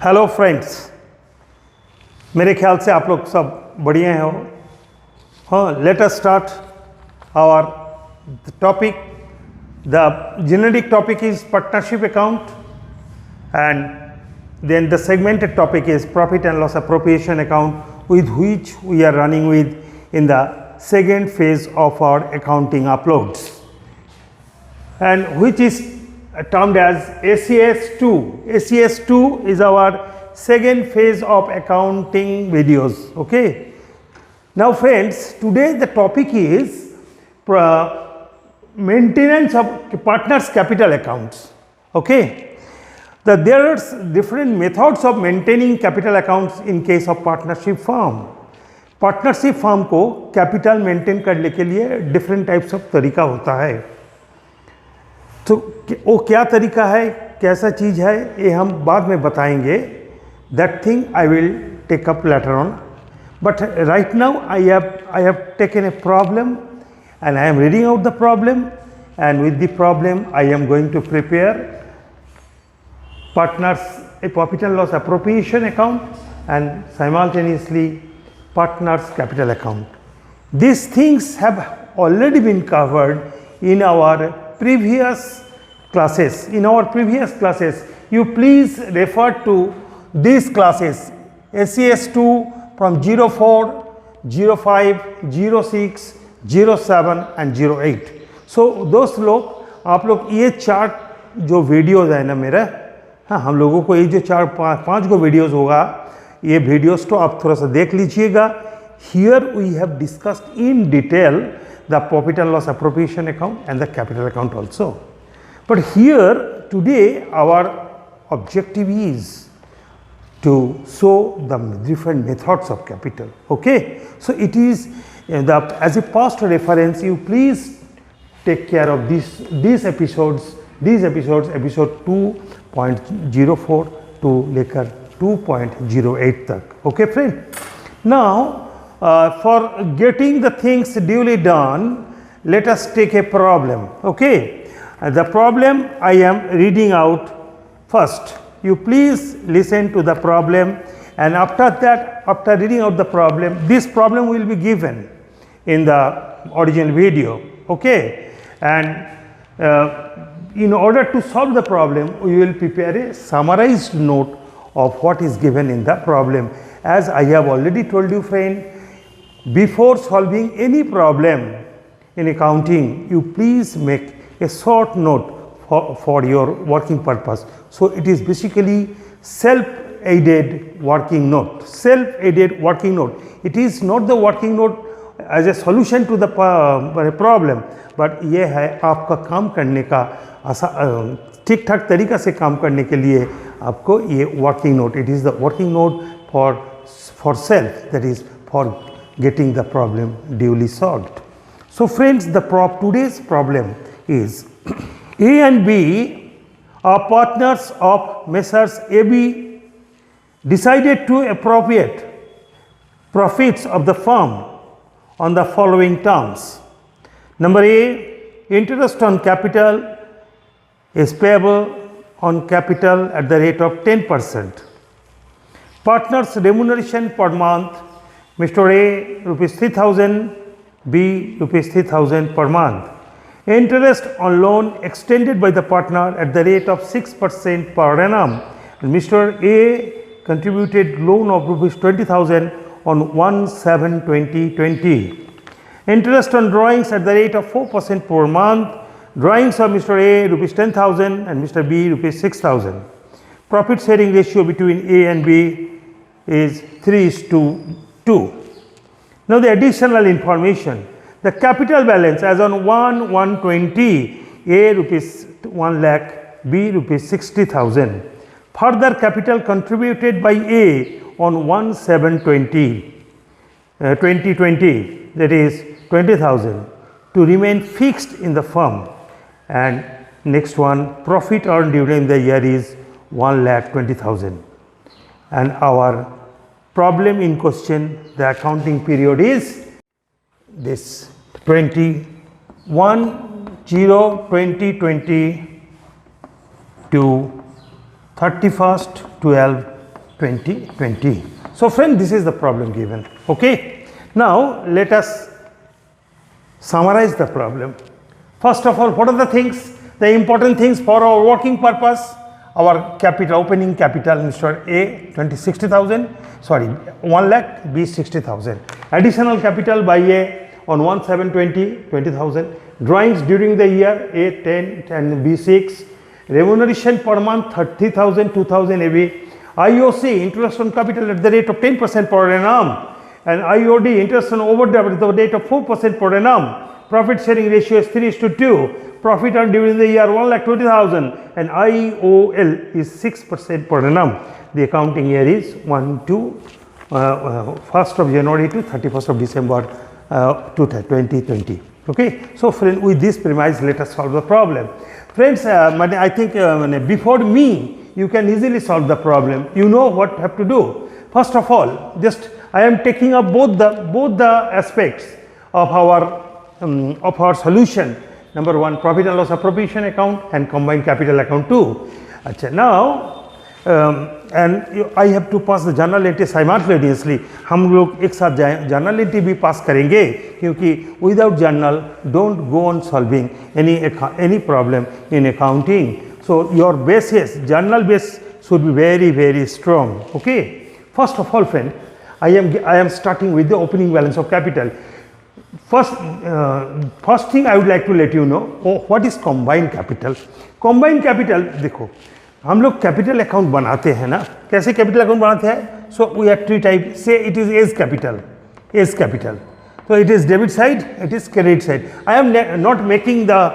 Hello friends, मेरे ख्याल से आप लोग सब बढ़िया हो। हाँ, let us start our topic. The generic topic is partnership account, and then the segmented topic is profit and loss appropriation account, with which we are running with in the second phase of our accounting uploads, and which is termed as ACS2. ACS2 is our second phase of accounting videos. Okay. Now friends, today the topic is maintenance of partners capital accounts. Okay. There are different methods of maintaining capital accounts in case of partnership firm. Partnership firm को capital maintain करने के लिए different types of तरीका होता है. तो वो क्या तरीका है, कैसा चीज़ है, ये हम बाद में बताएंगे. That thing I will take up later on. But right now I have taken a problem and I am reading out the problem, and with the problem I am going to prepare partners a profit and loss appropriation account and simultaneously partners capital account. These things have already been covered in our previous classes. In our previous classes, you please refer to these classes ACS2 from 04, 05, 06, 07 and 08. So those लोग, आप लोग ये chart जो videos है ना मेरा, हाँ, हम लोगों को ये जो पाँच गो वीडियोज़ होगा, ये वीडियोज़ तो आप थोड़ा सा देख लीजिएगा. Here we have discussed in detail the profit and loss appropriation account and the capital account also. But here today our objective is to show the different methods of capital. Okay, so it is as a past reference, you please take care of these episodes, episode 2.04 to लेकर 2.08 तक. Okay friend, now for getting the things duly done, let us take a problem. Okay, the problem I am reading out first. You please listen to the problem, and after that, after reading out the problem, this problem will be given in the original video. Okay, and in order to solve the problem, we will prepare a summarized note of what is given in the problem. As I have already told you friend, before solving any problem in accounting, you please make a short note for your working purpose. So it is basically self-aided working note. Self-aided working note. It is not the working note as a solution to the problem, but ये है आपका काम करने का ठीक ठाक तरीका से काम करने के लिए आपको ये working note. It is the working note for self, that is for getting the problem duly solved. So friends, today's problem is A and B are partners of Messrs. AB decided to appropriate profits of the firm on the following terms. Number A, interest on capital is payable on capital at the rate of 10%. Partners remuneration per month, Mr. A rupees 3,000, B rupees 3,000 per month. Interest on loan extended by the partner at the rate of 6% per annum. Mr. A contributed loan of rupees 20,000 on 1/7/2020. Interest on drawings at the rate of 4% per month. Drawings of Mr. A rupees 10,000 and Mr. B rupees 6,000. Profit sharing ratio between A and B is 3:2. Now the additional information. The capital balance as on 1/1/20, A rupees 1 lakh, B rupees 60,000. Further capital contributed by A on 1/7/2020, that is 20,000, to remain fixed in the firm. And next one, profit earned during the year is 1,20,000. And our problem in question, the accounting period is this 21/0/2020 to 31/12/2020. 2020. So friend, this is the problem given. Okay, now let us summarize the problem. First of all, what are the things, the important things for our working purpose? Our capital, opening capital, Mr. A 60,000, sorry 1 lakh, B 60,000. Additional capital by A on 1/7/20, 20,000. Drawings during the year A 10 and B 6. Remuneration per month 30,000, 2,000 AB. IOC, interest on capital at the rate of 10% per annum, and IOD, interest on overdraft at the rate of 4% per annum. Profit sharing ratio is 3:2. Profit earned during the year 1,20,000, and IOL is 6% per annum. The accounting year is 1st of January to 31st of December 2020. Okay, so friend, with this premise, let us solve the problem. Friends, I think before me, you can easily solve the problem. You know what you have to do. First of all, just I am taking up both the aspects of our solution. Number one, profit and loss appropriation account and combined capital account too. Achha, now I have to pass the journal entry simultaneously. हम लोग एक साथ journal entry भी pass करेंगे, क्योंकि without journal don't go on solving any problem in accounting. So your basis, journal base should be very, very strong. Okay. First of all, friend, I am starting with the opening balance of capital. First thing I would like to let you know, what is combined capital. Combined capital, देखो हम लोग capital account बनाते हैं ना, कैसे capital account बनाते हैं? So we have three type. Say it is as capital. So it is debit side, it is credit side. I am not making the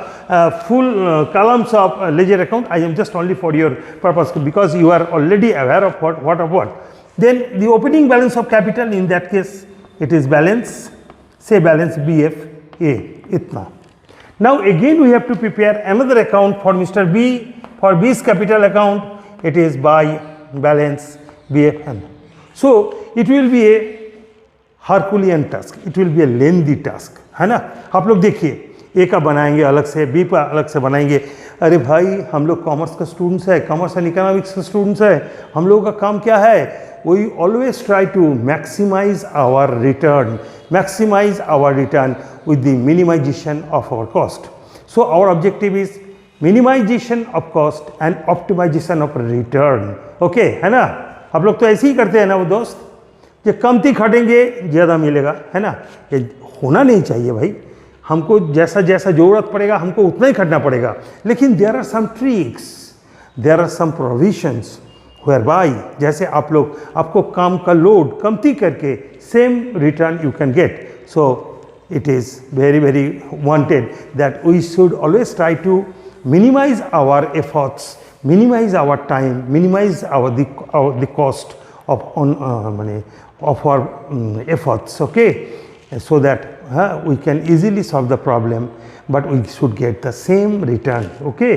full columns of ledger account. I am just only for your purpose, because you are already aware of what. Then the opening balance of capital, in that case it is balance, say balance BFA, itna. Now again we have to prepare another account for Mr. B. For B's capital account, it is by balance BFN. So it will be a Herculean task, it will be a lengthy task, है ना. आप लोग देखिए, ए का बनाएंगे अलग से, B का अलग से बनाएंगे. अरे भाई, हम लोग कॉमर्स का स्टूडेंट्स है, कॉमर्स एंड इकोनॉमिक्स का स्टूडेंट्स है. हम लोगों का काम क्या है? We always try to maximise our return with the minimization of our cost. So our objective is minimization of cost and optimization of return. Okay, है ना. आप लोग तो ऐसे ही करते हैं ना वो दोस्त, जो कमती खटेंगे ज़्यादा मिलेगा, है ना. ये होना नहीं चाहिए भाई. हमको जैसा ज़रूरत पड़ेगा हमको उतना ही खटना पड़ेगा. लेकिन there are some tricks, there are some provisions whereby, जैसे आप लोग आपको काम का लोड कमती करके same return you can get. So it is very, very wanted that we should always try to minimize our efforts, minimize our time, minimize the cost of our efforts. Okay, so that we can easily solve the problem, but we should get the same return. Okay,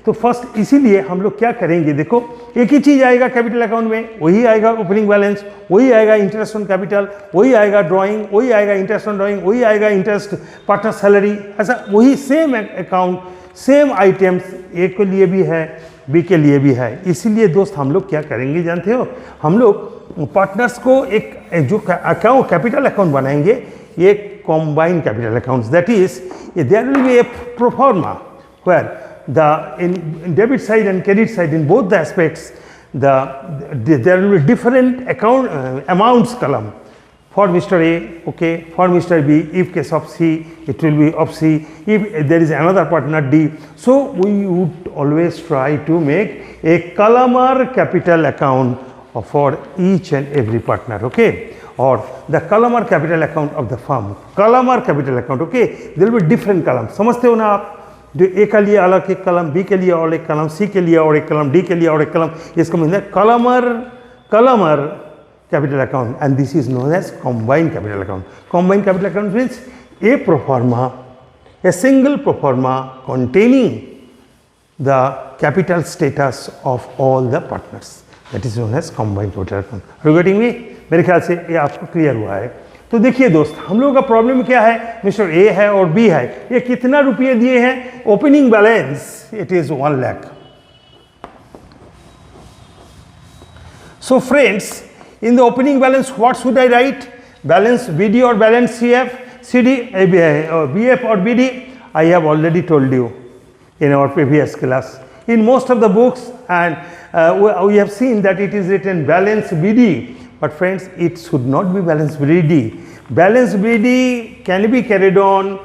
तो first इसीलिए हम लोग क्या करेंगे, देखो एक ही चीज़ आएगा capital account में, वही आएगा ओपनिंग बैलेंस, वही आएगा इंटरेस्ट ऑन कैपिटल, वही आएगा ड्राइंग, वही आएगा इंटरेस्ट ऑन ड्राइंग, वही आएगा इंटरेस्ट पार्टनर सैलरी. ऐसा वही सेम अकाउंट, सेम आइटम्स ए के लिए भी है, बी के लिए भी है. इसीलिए दोस्त हम लोग क्या करेंगे जानते हो, हम लोग पार्टनर्स को एक जो अकाउंट कैपिटल अकाउंट बनाएंगे, ये combined capital accounts. That is there will be a proforma where in debit side and credit side, in both the aspects, there will be different account amounts column for Mr. A, okay, for Mr. B. If case of C, it will be of C. If there is another partner D, so we would always try to make a columnar capital account for each and every partner. Okay, or the columnar capital account of the firm, columnar capital account. Okay, there will be different columns. समझते हो ना आप, जो ए का लिए अलग एक कलम, बी के लिए और एक कलम, सी के लिए और एक कलम, डी के लिए और एक कलम. इसका मतलब columnar capital account, and this is known as combined capital account. Combined capital account means a proforma, a single proforma containing the capital status of all the partners. That is known as combined capital account. Are you getting me? मेरे ख्याल से ये आपको clear हुआ है. तो देखिए दोस्त, हम लोगों का प्रॉब्लम क्या है, मिस्टर ए है और बी है, ये कितना रुपये दिए हैं. Opening balance it is 1 lakh. So So friends, in the opening balance, what should I write? Balance BD or balance CF, CD, BF or BD? I have already told you in our previous class. In most of the books, and we have seen that it is written balance BD, but friends, it should not be balance BD. Balance BD can be carried on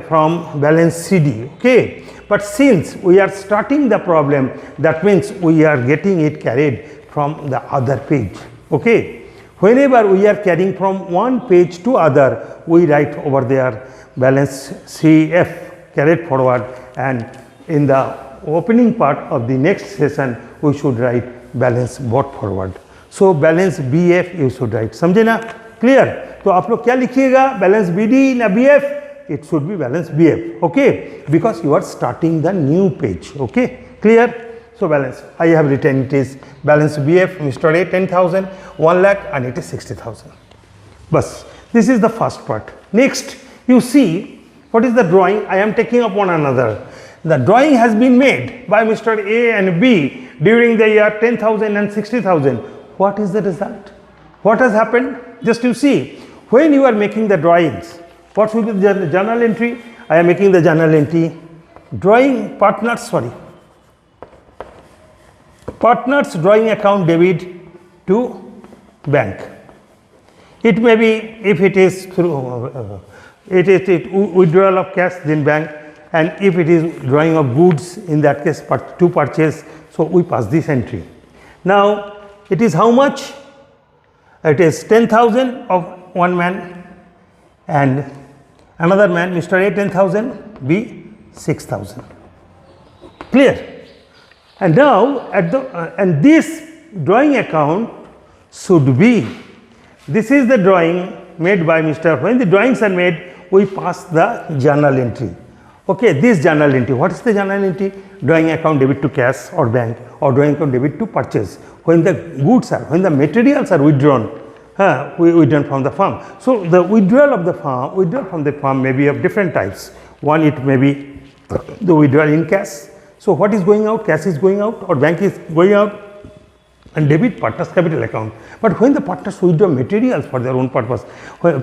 from balance CD, okay? But since we are starting the problem, that means we are getting it carried from the other page, okay? Whenever we are carrying from one page to other, we write over there balance CF carried forward, and in the opening part of the next session we should write balance brought forward. So balance BF you should write. समझे ना? Clear? तो आप लोग क्या लिखिएगा? Balance BD ना BF? It should be balance BF, okay? Because you are starting the new page, okay? Clear? So balance, I have written it is balance BF, Mr. A 10,000, 1 lakh, and it is 60,000. Bus. This is the first part. Next, you see what is the drawing? I am taking up one another. The drawing has been made by Mr. A and B during the year 10,000 and 60,000. What is the result? What has happened? Just you see, when you are making the drawings, what should be the journal entry? I am making the journal entry. Drawing partners drawing account debit to bank. It may be, if it is through withdrawal of cash, then bank, and if it is drawing of goods, in that case to purchase, so we pass this entry. Now it is how much? It is 10,000 of one man, and another man, Mr. A 10,000, B 6,000. Clear? And now at the and this drawing account should be, this is the drawing made by Mr. When the drawings are made, we pass the journal entry. Okay, this journal entry. What is the journal entry? Drawing account debit to cash or bank, or drawing account debit to purchase. When the goods are, when the materials are withdrawn, withdrawn from the farm. So the withdrawal from the farm may be of different types. One, it may be the withdrawal in cash. So what is going out? Cash is going out or bank is going out, and debit partners capital account. But when the partners withdraw materials for their own purpose,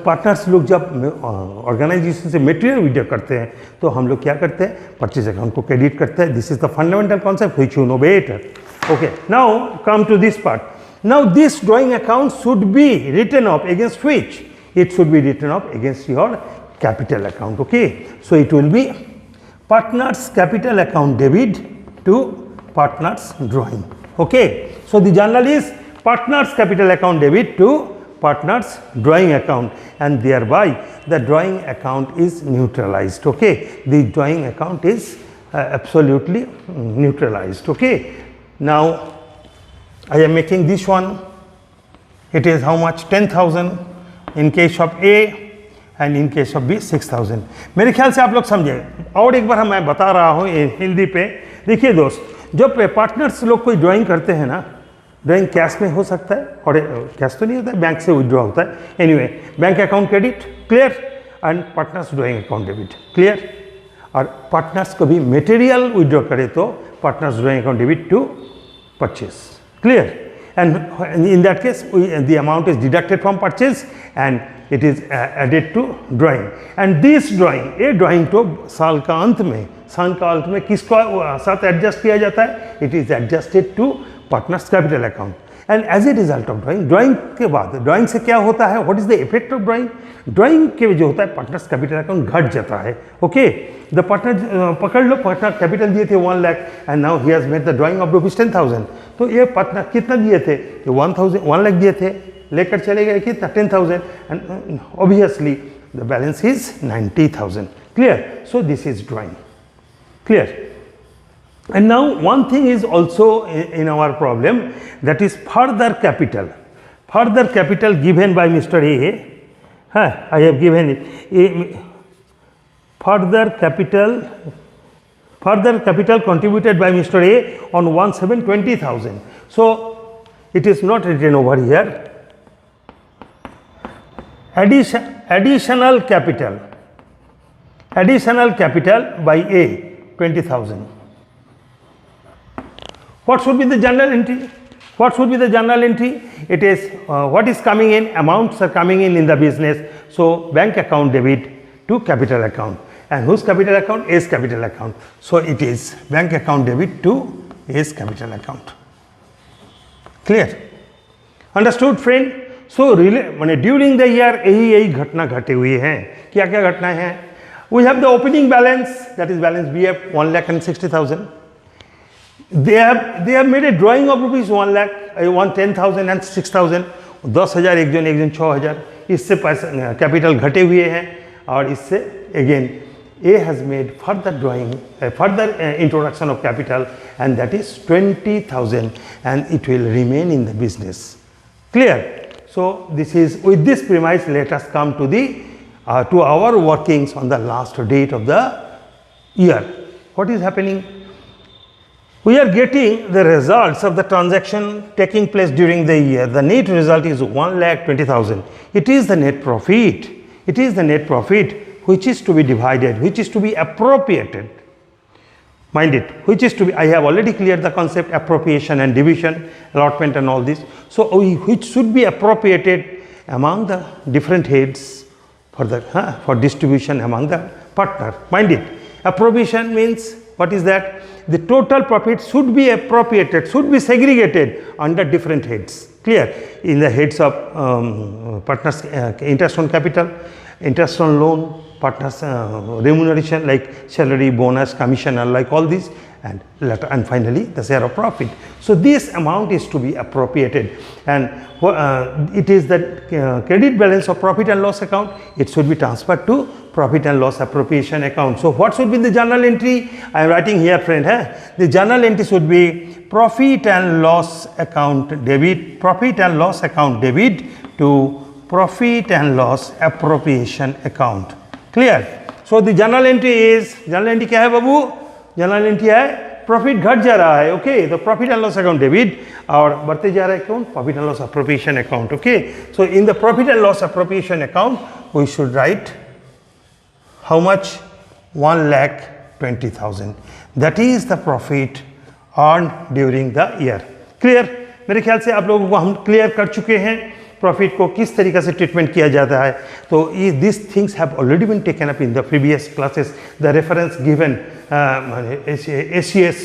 partners लोग जब organization से material withdraw करते हैं, तो हम लोग क्या करते हैं? Purchase account को credit करते हैं. This is the fundamental concept which you know better. Okay. Now come to this part. Now this drawing account should be written off against which? It should be written off against your capital account. Okay. So it will be partners capital account debit to partners drawing. Okay. So the journal is partners capital account debit to partners drawing account, and thereby the drawing account is neutralized. Okay. The drawing account is absolutely neutralized. Okay. Now I am making this one. It is how much? 10,000 in case of A, and in case of B 6,000. मेरे ख्याल से आप लोग समझे. और एक बार मैं बता रहा हूँ हिंदी पे. देखिए दोस्त, जब पार्टनर्स लोग कोई ड्राइंग करते हैं ना, ड्राइंग कैश में हो सकता है, और कैश तो नहीं होता है, बैंक से विड्रॉ होता है. Anyway, bank account credit clear, and partners drawing account debit clear. और पार्टनर्स कभी मटेरियल विड्रॉ करे तो partners drawing account debit to purchase clear. And in that case, the amount is deducted from purchase and it is added to drawing. And this drawing, ये drawing तो साल का अंत में किसको साथ एडजस्ट किया जाता है? It is adjusted to partners capital account. And as a result of drawing के बाद drawing से क्या होता है? What is the effect of drawing? Drawing के जो होता है partners capital account घट जाता है. Okay, the partner पकड़ लो, partner capital दिए थे 1 lakh and now he has made the drawing of rupees 10,000. तो ये partner कितना दिए थे? ये 1 lakh दिए थे, लेकर चले गए कितना? 10,000, and obviously the balance is 90,000. Clear? So this is drawing. Clear? And now one thing is also in our problem, that is further capital. Further capital given by Mr. A. I have given it. Further capital contributed by Mr. A on 1/7/20,000. So it is not written over here. Additional capital by A 20,000. What should be the journal entry? What should be the journal entry? It is what is coming in, amounts are coming in the business. So bank account debit to capital account. And whose capital account? A's capital account. So it is bank account debit to A's capital account. Clear? Understood, friend? So during the year यही घटना घटे हुए हैं. क्या क्या घटना है? We have the opening balance, that is balance BF 1,60,000. They have made a drawing of rupees 1,10,000 and 6,000. 10,000 एक जन 6,000. इससे पैसा कैपिटल घटे हुए हैं और इससे again A has made further drawing, further introduction of capital, and that is 20,000, and it will remain in the business. Clear? So this is, with this premise, let us come to the to our workings on the last date of the year. What is happening? We are getting the results of the transaction taking place during the year. The net result is 1,20,000. It is the net profit. It is the net profit which is to be divided, which is to be appropriated. Mind it, which is to be, I have already cleared the concept appropriation and division, allotment and all this. So which should be appropriated among the different heads for distribution among the partner. Mind it, appropriation means what is that? The total profit should be appropriated, should be segregated under different heads. Clear? In the heads of partners, interest on capital, interest on loan, partners remuneration like salary, bonus, commission, like all these, and later, and finally the share of profit. So this amount is to be appropriated, and it is the credit balance of profit and loss account. It should be transferred to profit and loss appropriation account. So what should be the journal entry? I am writing here, friend. The journal entry should be profit and loss account debit, profit and loss account debit to profit and loss appropriation account. Clear? So the journal entry is, journal entry क्या है बाबू? journal entry है profit घट जा रहा है. Okay, the profit and loss account debit और बढ़ते जा रहा है कौन? profit and loss appropriation account. Okay, so in the profit and loss appropriation account we should write how much? 1,20,000. That is the profit earned during the year. Clear? मेरे ख्याल से आप लोगों को हम क्लियर कर चुके हैं प्रॉफिट को किस तरीके से ट्रीटमेंट किया जाता है. तो this things have already been taken up in the previous classes. The reference given ACS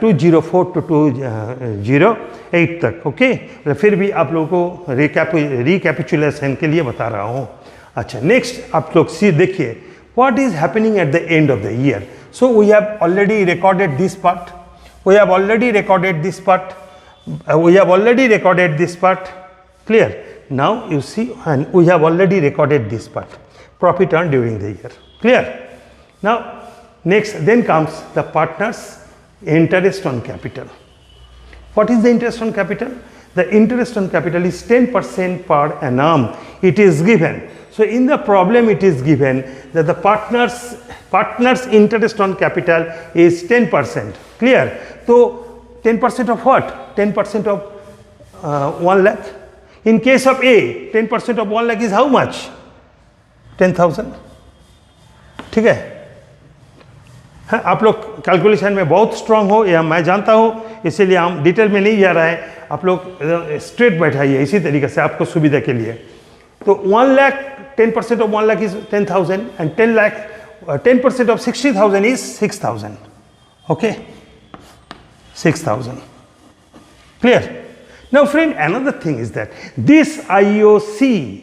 204 to 208 तक. ओके, फिर भी आप लोगों को रिकैपिचुलेशन के लिए बता रहा हूँ. अच्छा, नेक्स्ट आप लोग देखिए what is happening at the end of the year. So we have already recorded this part. We have already recorded this part. Clear? Now you see, and we have already recorded this part, profit earned during the year. Clear? Now next, then comes the partners interest on capital. What is the interest on capital? The interest on capital is 10% per annum. It is given. So in the problem it is given that the partners interest on capital is 10%. Clear? So 10% of what? 10% of 1 lakh. In case of A, 10% of 1 lakh is how much? 10,000. ठीक है? आप लोग calculation में बहुत strong हो, या मैं जानता हूँ, इसीलिए हम डिटेल में नहीं जा रहे हैं. आप लोग स्ट्रेट बैठाइए इसी तरीके से आपको सुविधा के लिए. तो 1 lakh, 10% of 1 lakh is 10,000, and 10% of 60,000 is 6,000. Okay, 6,000. Clear? Now friend, another thing is that this IOC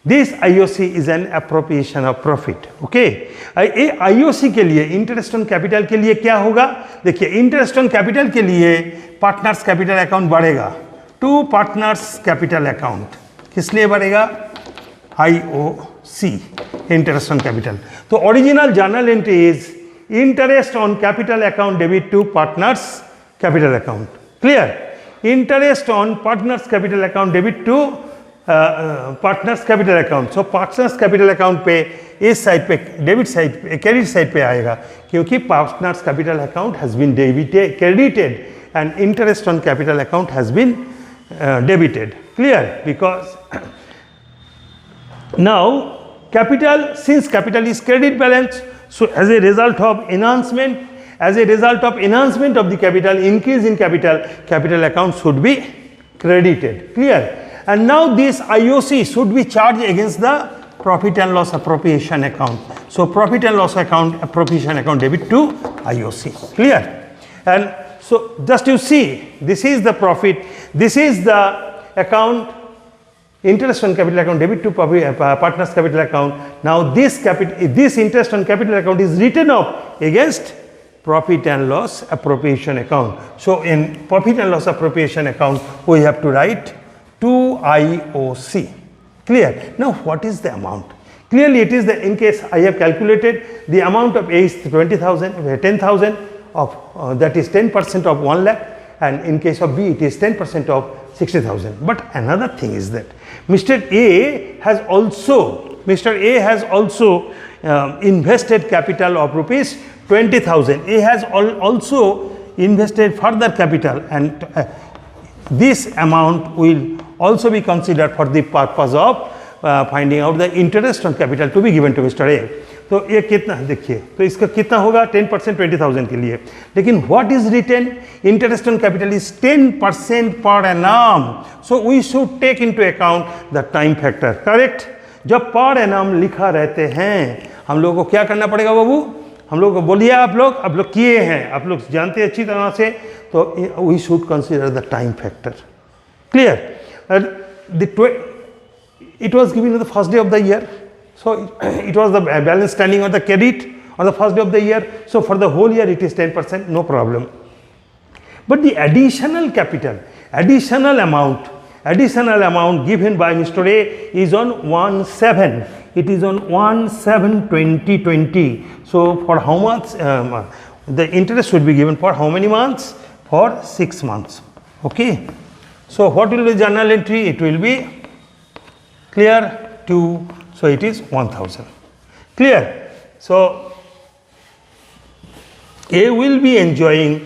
is an appropriation of profit. Okay, IOC के लिए इंटरेस्ट ऑन कैपिटल के लिए क्या होगा? देखिए, इंटरेस्ट ऑन कैपिटल के लिए पार्टनर्स कैपिटल अकाउंट बढ़ेगा टू पार्टनर्स कैपिटल अकाउंट. किस लिए बढ़ेगा? IOC, interest on capital. तो original journal entry is interest on capital account debit to partners capital account. Clear? Interest on partners capital account debit to partners capital account. So partners capital account पे इस side पे debit side पे, credit side पे आएगा, क्योंकि partners capital account has been credited and interest on capital account has been debited. Clear? Because now capital, since capital is credit balance, so as a result of enhancement as a result of enhancement of the capital, increase in capital account should be credited. Clear? And now this IOC should be charged against the profit and loss appropriation account. So profit and loss account appropriation account debit to IOC. Clear? And so just you see, this is the profit, this is the account, interest on capital account debit to partners capital account. Now this interest on capital account is written off against profit and loss appropriation account. So in profit and loss appropriation account we have to write to IOC. Clear? Now what is the amount? Clearly it is the, in case I have calculated the amount of A is 20,000, 10,000 of that is 10% of 1 lakh, and in case of B it is 10% of 60,000. But another thing is that Mr. A has also invested capital of rupees 20,000. A has also invested further capital, and this amount will also be considered for the purpose of finding out the interest on capital to be given to Mr. A. तो ये कितना देखिए, तो इसका कितना होगा 10% 20,000 के लिए, लेकिन what is written, interest on capital is 10% per annum. So we should take into account the time factor. Correct? जब per annum लिखा रहते हैं, हम लोगों को क्या करना पड़ेगा बाबू? हम लोग को बोलिए, आप लोग किए हैं, आप लोग जानते हैं अच्छी तरह से, तो we should consider the time factor. Clear? It was given on the first day of the year. So it was the balance standing on the credit on the first day of the year. So for the whole year it is 10%, no problem. But the additional capital, additional amount given by Mr. A is on 1/7. It is on 1/7/2020. So for how much the interest should be given for how many months? For 6 months. Okay. So what will be the journal entry? It will be clear to. So it is 1,000. Clear? So A will be enjoying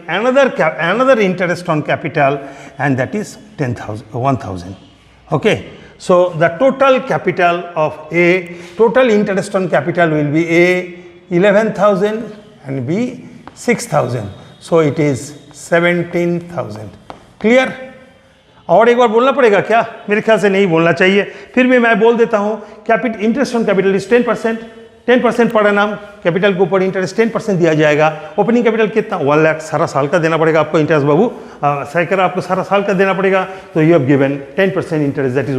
another interest on capital, and that is 1,000. Okay. So the total capital of A, total interest on capital will be A 11,000 and B 6,000. So it is 17,000. Clear? और एक बार बोलना पड़ेगा क्या? मेरे ख्याल से नहीं बोलना चाहिए, फिर भी मैं बोल देता हूँ. Interest on capital is 10% per annum, capital के ऊपर इंटरेस्ट 10% दिया जाएगा. ओपनिंग कैपिटल कितना? 1 लाख, सारा साल का देना पड़ेगा आपको इंटरेस्ट बाबू, सैकड़ा आपको सारा साल का देना पड़ेगा. तो you have given 10% interest, that is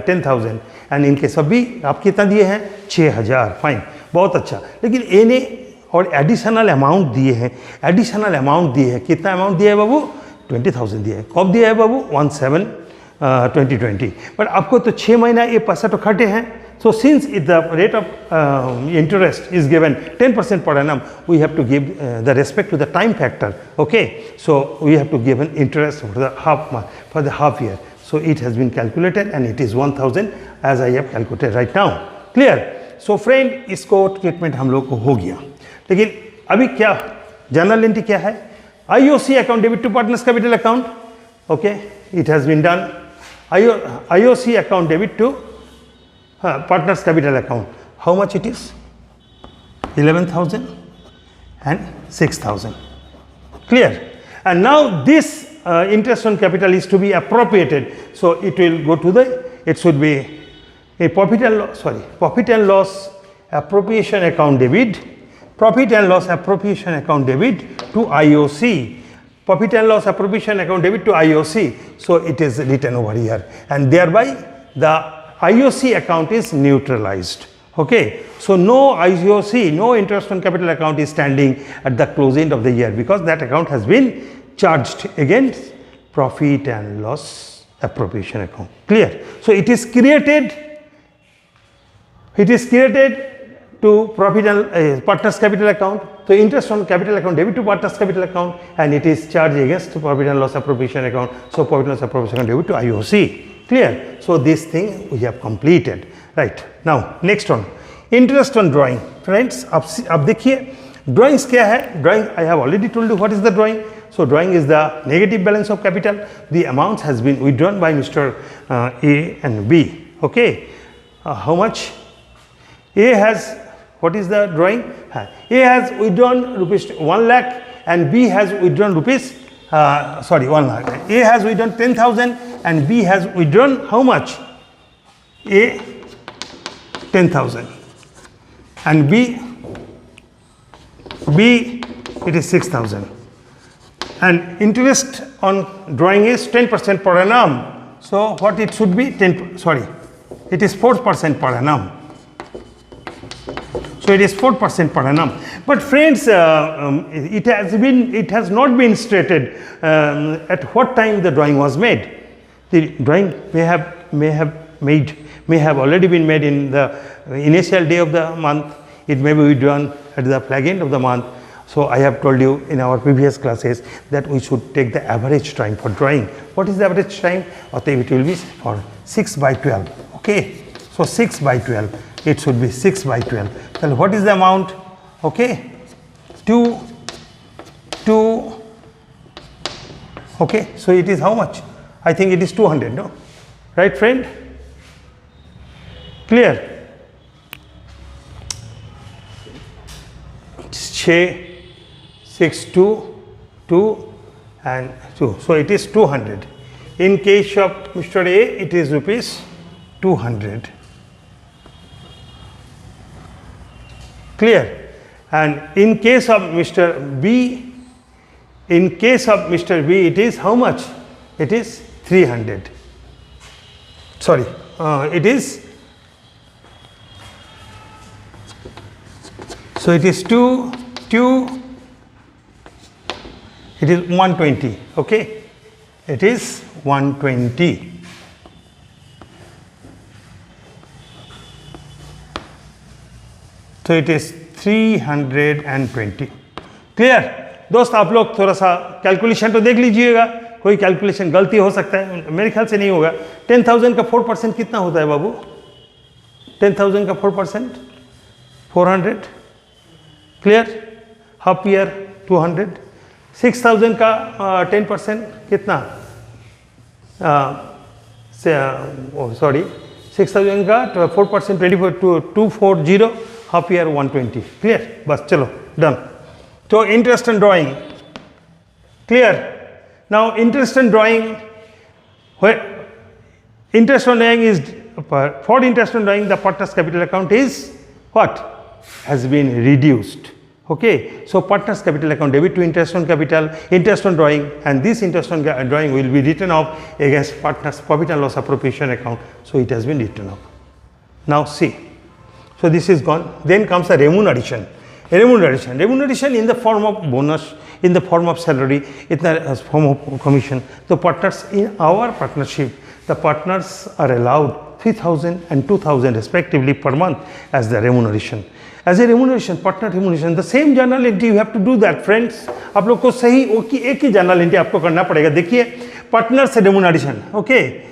10,000. And इनके सभी आप कितना दिए हैं? 6,000. फाइन, बहुत अच्छा. लेकिन ए ने और एडिशनल अमाउंट दिए हैं, कितना अमाउंट दिया है बाबू? 20,000 दिया है. कब दिया है बाबू? 1/7/2020. बट आपको तो 6 महीना ये पैसा तो खटे हैं. So since the rate of interest is given 10% per annum, we have to give the respect to the time factor. Okay, so we have to give an interest for the half year. So it has been calculated and it is 1,000 as I have calculated right now. Clear? So friend, इसको treatment हम लोग को हो गया. लेकिन अभी क्या journal entry क्या है? IOC account debit to partners capital account. Okay, it has been done. IOC account debit to partners capital account. How much it is? 11,000 and 6,000. Clear? And now this interest on capital is to be appropriated. So it will go to it should be a profit and loss appropriation account debit. Profit and loss appropriation account debit to IOC. Profit and loss appropriation account debit to IOC. So it is written over here, and thereby the IOC account is neutralized. Okay. So no IOC, no interest on capital account is standing at the close end of the year, because that account has been charged against profit and loss appropriation account. Clear? So it is created to profit and partners capital account. So interest on capital account debit to partners capital account, and it is charged against profit and loss appropriation account. So profit and loss appropriation account debit to IOC. Clear? So this thing we have completed. Right. Now next one, interest on drawing. Friends, अब देखिए drawings क्या है? Drawing, I have already told you what is the drawing. So drawing is the negative balance of capital. The amounts has been withdrawn by Mr. A and B. Okay. How much? A has What is the drawing? A has withdrawn rupees 1 lakh and B has withdrawn rupees 1 lakh. A has withdrawn 10,000 and B has withdrawn how much? A 10,000 and B it is 6,000, and interest on drawing is 10% per annum. So what it should be? It is 4% per annum. So it is 4% per annum. But friends, it has not been stated at what time the drawing was made. The drawing may have already been made in the initial day of the month. It may be withdrawn at the flag end of the month. So I have told you in our previous classes that we should take the average time for drawing. What is the average time? It will be for 6 by 12. Okay. So 6 by 12. It should be 6 by 12. So what is the amount? Okay. 2. Okay. So it is how much? I think it is 200. No? Right, friend? Clear? 6, 2 and 2. So it is 200. In case of Mr. A, it is rupees 200. Clear? And in case of Mr. B, it is how much? It is 300. Sorry, it is. So it is 2. It is 120. Okay, it is 120. So it is 320. Clear दोस्त? आप लोग थोड़ा सा calculation तो देख लीजिएगा, कोई calculation गलती हो सकता है, मेरे ख्याल से नहीं होगा। 10,000 का 4% कितना होता है बाबू? 10,000 का 4% 400. क्लियर? Half year 200. 6,000 का 10% कितना? 6,000 का 4% 240, हाफ ईयर 120. क्लियर? बस चलो डन. तो interest and drawing clear. Now interest and drawing, interest on drawing is for interest on drawing the partner's capital account is what? Has been reduced. Okay, so partner's capital account debit to interest on capital, interest on drawing, and this interest on drawing will be written off against partner's profit and loss appropriation account. So it has been written off. Now see, so this is gone. Then comes the remuneration. Remuneration in the form of bonus, in the form of salary, in the form of commission. The partners in our partnership, the partners are allowed 3,000 and 2,000 respectively per month as the remuneration. As a remuneration, partner remuneration, the same journal entry you have to do that, friends. आप लोग को सही एक ही journal entry आपको करना पड़ेगा. देखिए, partners remuneration, okay,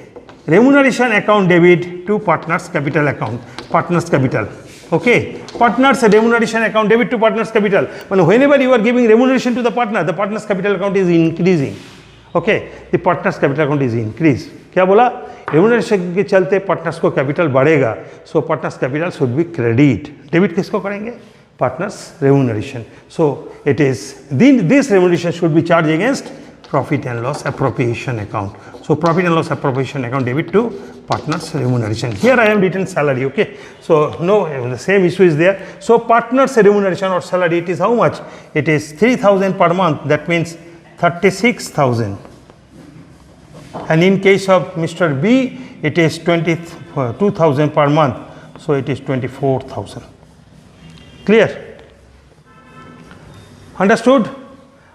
remuneration account debit to partners capital account, partners capital, okay, partners remuneration account debit to partners capital. Whenever you are giving remuneration to the partners capital account is increasing, okay, the partners capital account is increased. क्या बोला? Remuneration के चलते partners को capital बढ़ेगा, so partners capital should be credit. Debit किसको करेंगे? Partners remuneration. So it is this remuneration should be charge against profit and loss appropriation account. So profit and loss appropriation account debit to partners remuneration. Here I am written salary. Okay, so no the same issue is there. So partners remuneration और salary, it is how much? It is 3,000 per month. That means 36,000. And in case of Mr. B, it is 22,000 per month, so it is 24,000. Clear? Understood?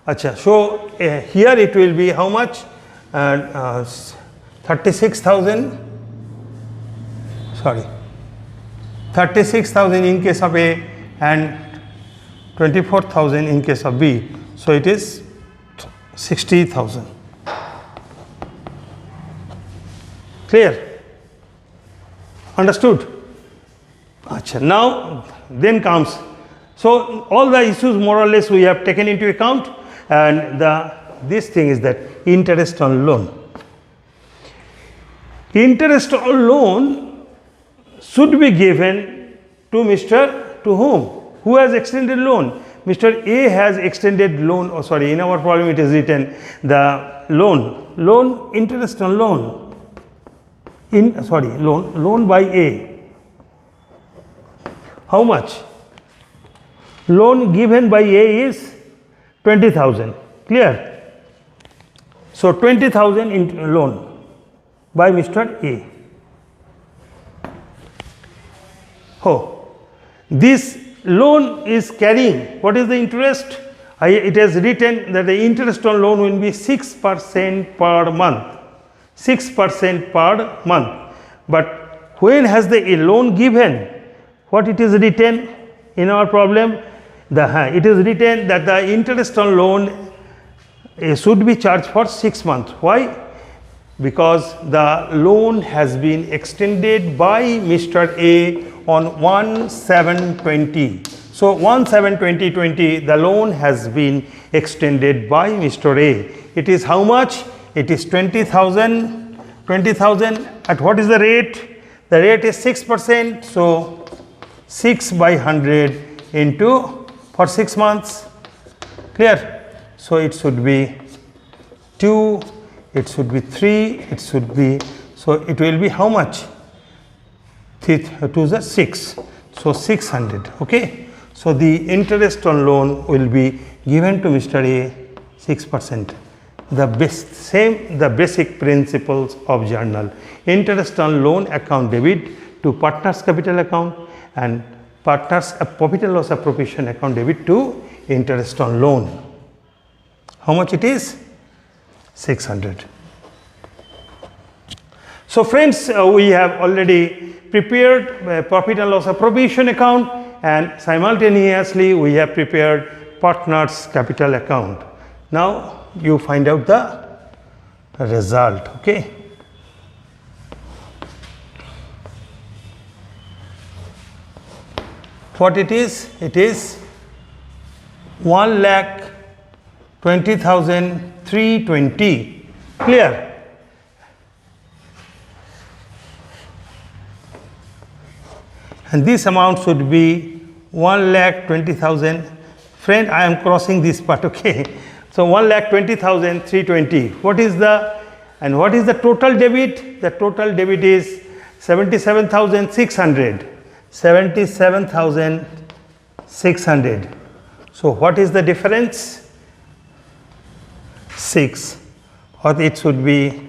Acha. So here it will be how much? 36,000. Sorry, 36,000 in case of A and 24,000 in case of B. So it is 60,000. Clear? Understood? Achha. Now then comes, so all the issues more or less we have taken into account, and this thing is that interest on loan. Interest on loan should be given to Mr. To whom? Who has extended loan? Mr. A has extended loan, oh sorry, in our problem it is written the loan, interest on loan, loan by A. How much? Loan given by A is 20,000, clear? So 20,000 in loan by Mr. A. Oh, this loan is carrying, what is the interest? It has written that the interest on loan will be 6% per month, 6% per month. But when has the loan given, what it is written in our problem? It is written that the interest on loan should be charged for 6 months. Why? Because the loan has been extended by Mr. A on 1/7/20. So 1/7/2020 the loan has been extended by Mr. A. It is how much? It is 20,000. 20,000 at what is the rate? The rate is 6%. So 6 by 100 into for 6 months. Clear? So it should be 2, it should be 3, it should be, so it will be how much? 2 is 6, so 600. Okay. So the interest on loan will be given to Mr. A 6%. The basic principles of journal. Interest on loan account debit to partners capital account and partners profit and loss appropriation account debit to interest on loan. How much it is? 600. So friends, we have already prepared profit and loss appropriation account, and simultaneously we have prepared partners capital account. Now you find out the result. Okay. What it is? It is 1,20,320. Clear? And this amount should be 1,20,000. Friend, I am crossing this part. Okay. So 1,20,320. What is the total debit? The total debit is 77,600. 77,600. So what is the difference? 6, or it should be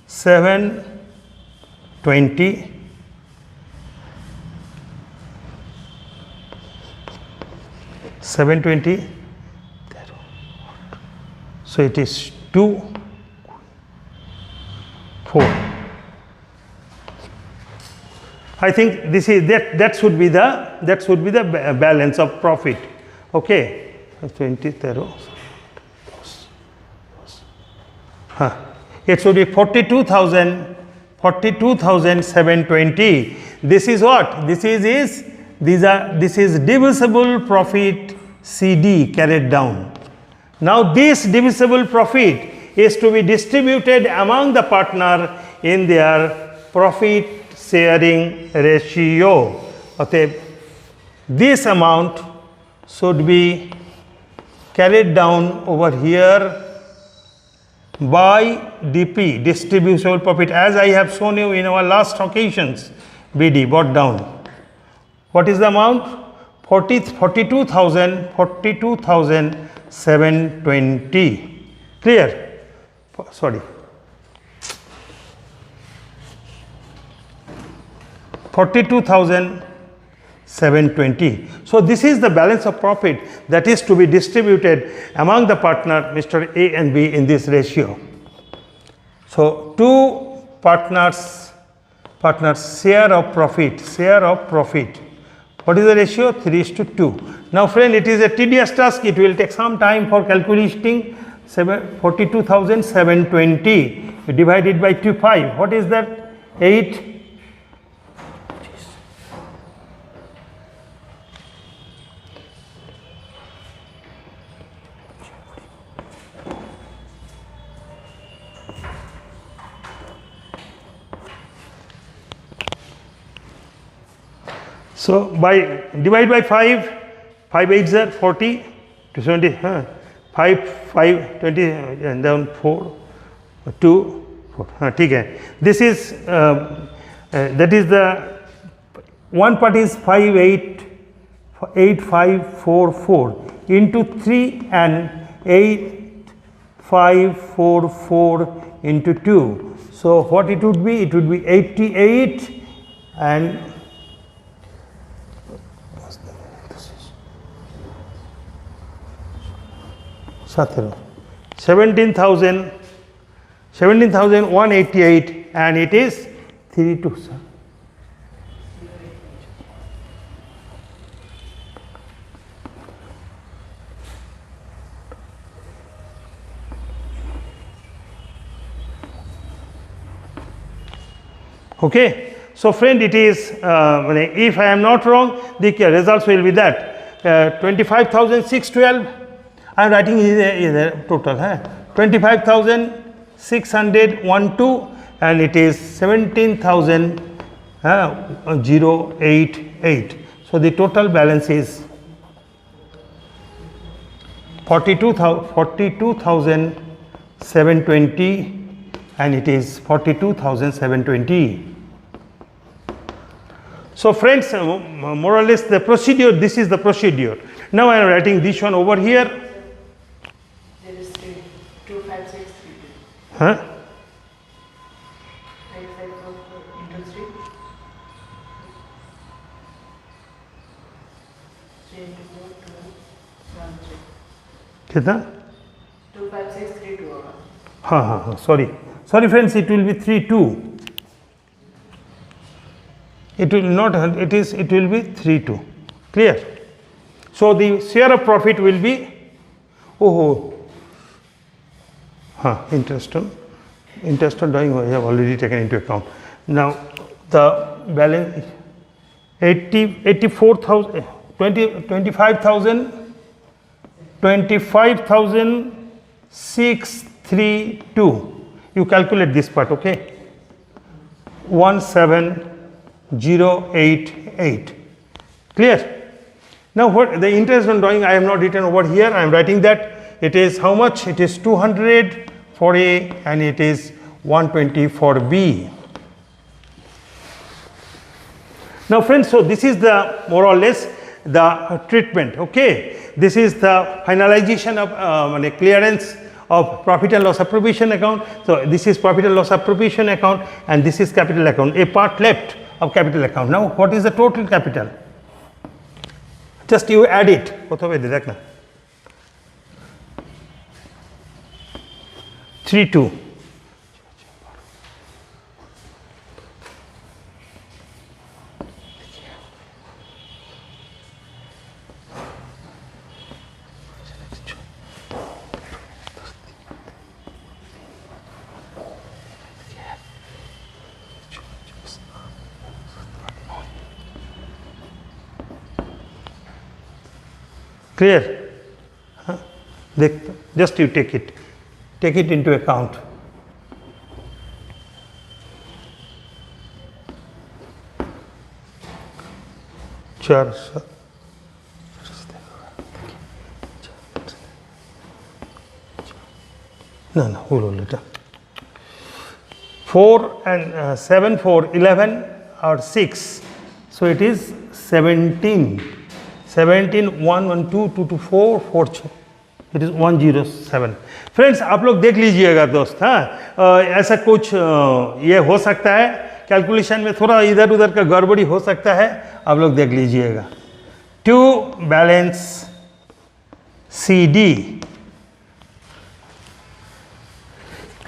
720. So it is 2, 4. I think this is that should be the balance of profit. Okay. 20 it should be 42,720. This is what? This is divisible profit CD carried down. Now this divisible profit is to be distributed among the partner in their profit sharing ratio. Okay. This amount should be carried down over here by DP, distributable profit, as I have shown you in our last occasions. BD, brought down. What is the amount? 42,720. Clear? Sorry. 42,720. So this is the balance of profit that is to be distributed among the partner Mr. A and B in this ratio. So two partners share of profit. What is the ratio? 3:2. Now friend, it is a tedious task. It will take some time for calculating. 42,720 divided by 5. What is that? 8. So by divide by 5, 5 8s are 40 to 70, 5 5 20 and then 4 2 4. Okay. This is that is the one part is 5 8 8 5 4 4 into 3 and 8 5 4 4 into 2. So what it would be? It would be 88 and 17,188 and it is 32. Okay. So friend, it is if I am not wrong, the results will be that 25,612. I am writing is a total 25,612 and it is 17,088. So the total balance is 42,720 and it is 42,720. So friends, more or less the procedure, this is the procedure. Now I am writing this one over here. There is 25632. Huh? 554 into 3. 3 into 4, 2, 1, 3. कितना? 25632 होगा. हाँ, sorry friends, it will be 32. It will not, it will be 32. Clear? So the share of profit will be, interest on doing I have already taken into account. Now the balance 84,000, 25,632. You calculate this part, okay? 17088. Clear? Now what the interest on drawing I have not written over here. I am writing that it is how much? It is 200 for A and it is 120 for B. Now friends, so this is the more or less the treatment, okay? This is the finalization of clearance of profit and loss appropriation account. So this is profit and loss appropriation account and this is capital account, a part left of capital account. Now what is the total capital? Just you add it. Clear? 32. Clear? Just you take it into account. No, hold later. 4 and 7, 4, 11 or 6. So it is 17. 17, 1, 1, 2, 2, 2, 4, 4, it is 107. Friends आप लोग देख लीजिएगा दोस्त, ऐसा कुछ ये हो सकता है, कैलकुलेशन में थोड़ा इधर उधर का गड़बड़ी हो सकता है, आप लोग देख लीजिएगा. To balance CD,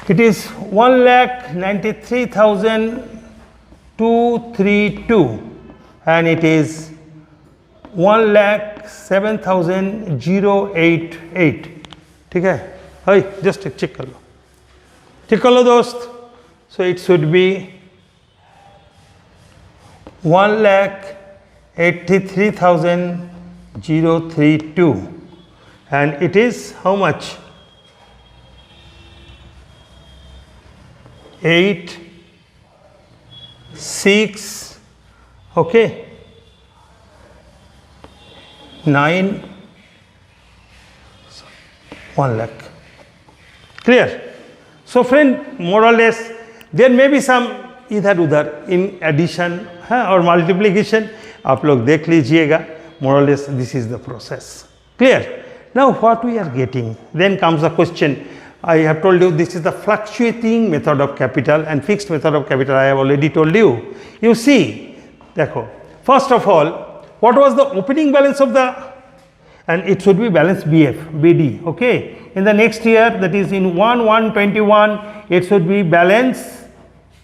it is 1,93,232 and it is 1,07,088. ठीक है, हाय जस्ट चेक कर लो दोस्त. So it should be 1,83,032 and it is how much? 8, 6, okay, 1 lakh. Clear? So friend, more or less there may be some इधर उधर in addition और multiplication, आप लोग देख लीजिएगा. More or less this is the process. Clear? Now what we are getting, then comes the question. I have told you this is the fluctuating method of capital and fixed method of capital. I have already told you. You see, देखो, first of all, what was the opening balance of the, and it should be balance BF, BD, okay. In the next year, that is in 1/1/21, it should be balance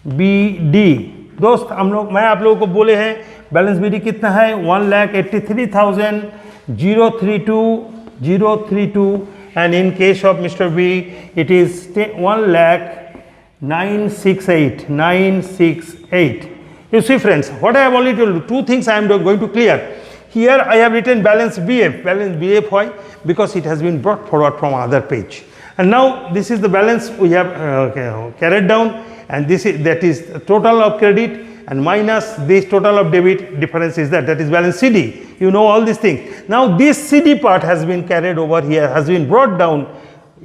BD. दोस्त हम लोग, मैं आप लोगों को बोले हैं बैलेंस BD कितना है, 1,83,032 and in case of Mr. B it is 1,968,968. You see friends, what I have already told you, two things I am going to clear. Here I have written balance BF, why? Because it has been brought forward from other page. And now this is the balance we have carried down, and that is the total of credit and minus this total of debit, difference is that is balance CD. You know all these things. Now this CD part has been carried over here, has been brought down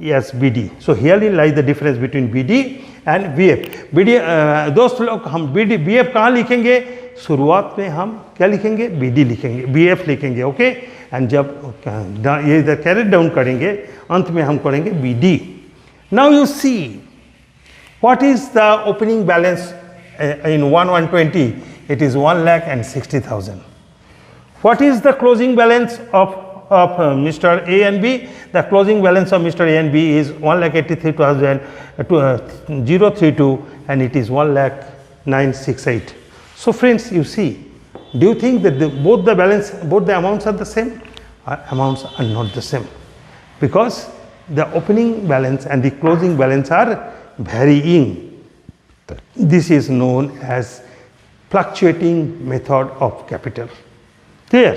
as BD. So herein lies the difference between BD and BF. BD दोस्त लोग हम BF कहाँ लिखेंगे, शुरुआत में हम क्या लिखेंगे, BD लिखेंगे, BF लिखेंगे, ओके. एंड जब ये इधर कैरेट डाउन करेंगे, अंत में हम करेंगे BD. Now you see what is the opening balance in 1/1/20, it is 1,60,000. What is the closing balance of Mr. A and B? The closing balance of Mr. A and B is 1,83,032 and it is 1,09,68. So friends, you see, do you think that both the amounts are the same? Amounts are not the same, because the opening balance and the closing balance are varying. This is known as fluctuating method of capital. Clear?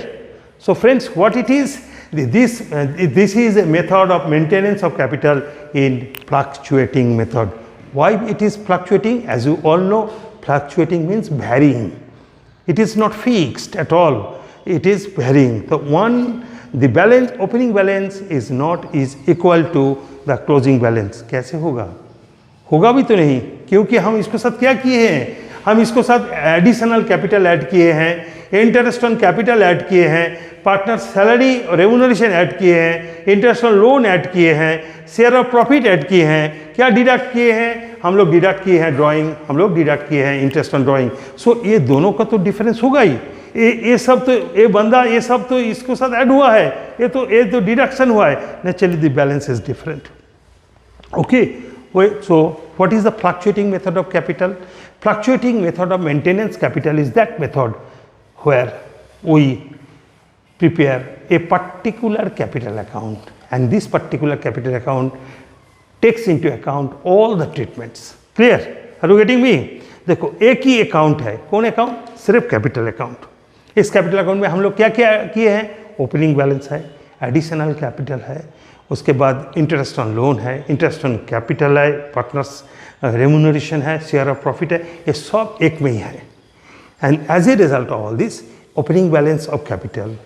So friends, what it is, this is a method of maintenance of capital in fluctuating method. Why it is fluctuating? As you all know, fluctuating means varying. It is not fixed at all, it is varying. The balance, opening balance is equal to the closing balance. कैसे होगा? होगा भी तो नहीं, क्योंकि हम इसको साथ क्या किए हैं, हम इसको साथ एडिशनल कैपिटल ऐड किए हैं, इंटरेस्ट ऑन कैपिटल ऐड किए हैं, पार्टनर सैलरी और रेम्यूनरेशन ऐड किए हैं, इंटरेस्ट ऑन लोन ऐड किए हैं, शेयर ऑफ प्रॉफिट ऐड किए हैं. क्या डिडक्ट किए हैं? हम लोग डिडक्ट किए हैं ड्राइंग, हम लोग डिडक्ट किए हैं इंटरेस्ट ऑन ड्राइंग. सो ये दोनों का तो डिफरेंस होगा ही. ये सब तो ये बंदा ये सब तो इसको साथ ऐड हुआ है, ये तो डिडक्शन हुआ है. Naturally the balance is different. Okay. So what is the fluctuating method of capital? Fluctuating method of maintenance capital is that method where we prepare a particular capital account, and this particular capital account takes into account all the treatments. Clear? Are you getting me? देखो एक ही account है, कौन अकाउंट? सिर्फ capital account. इस capital account में हम लोग क्या क्या किए हैं? ओपनिंग बैलेंस है, एडिशनल कैपिटल है, उसके बाद इंटरेस्ट ऑन लोन है, इंटरेस्ट ऑन कैपिटल है, पार्टनर्स रेम्यूनरेशन है, शेयर ऑफ प्रॉफिट है, ये सब एक में ही है. And as a result of all this, opening balance of capital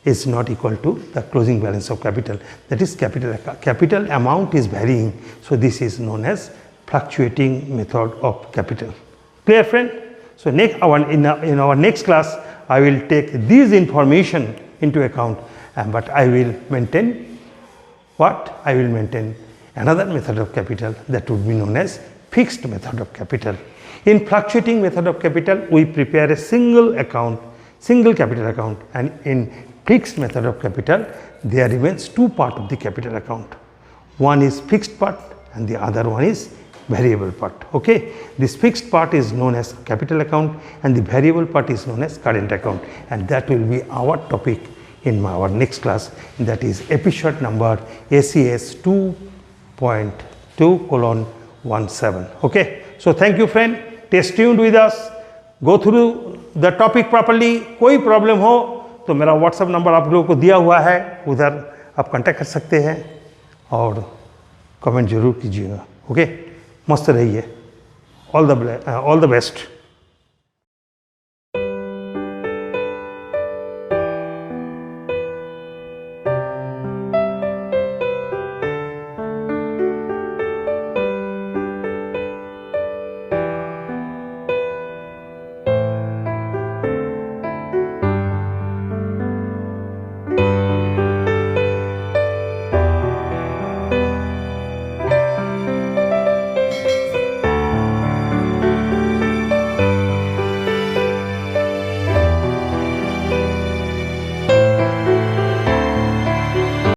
is not equal to the closing balance of capital. That is capital amount is varying. So this is known as fluctuating method of capital. Clear friend? So in our next class, I will take these information into account, but I will maintain what? I will maintain another method of capital that would be known as fixed method of capital. In fluctuating method of capital, we prepare a single capital account, and in fixed method of capital, there remains two parts of the capital account. One is fixed part and the other one is variable part. Okay, this fixed part is known as capital account and the variable part is known as current account, and that will be our topic in our next class, that is episode number ACS 2.2:17. Okay, so thank you friend, stay tuned with us, go through the topic properly. कोई problem हो तो मेरा WhatsApp number आप लोगों को दिया हुआ है, उधर आप कांटेक्ट कर सकते हैं और कमेंट जरूर कीजिएगा. ओके, मस्त रहिए. All the best.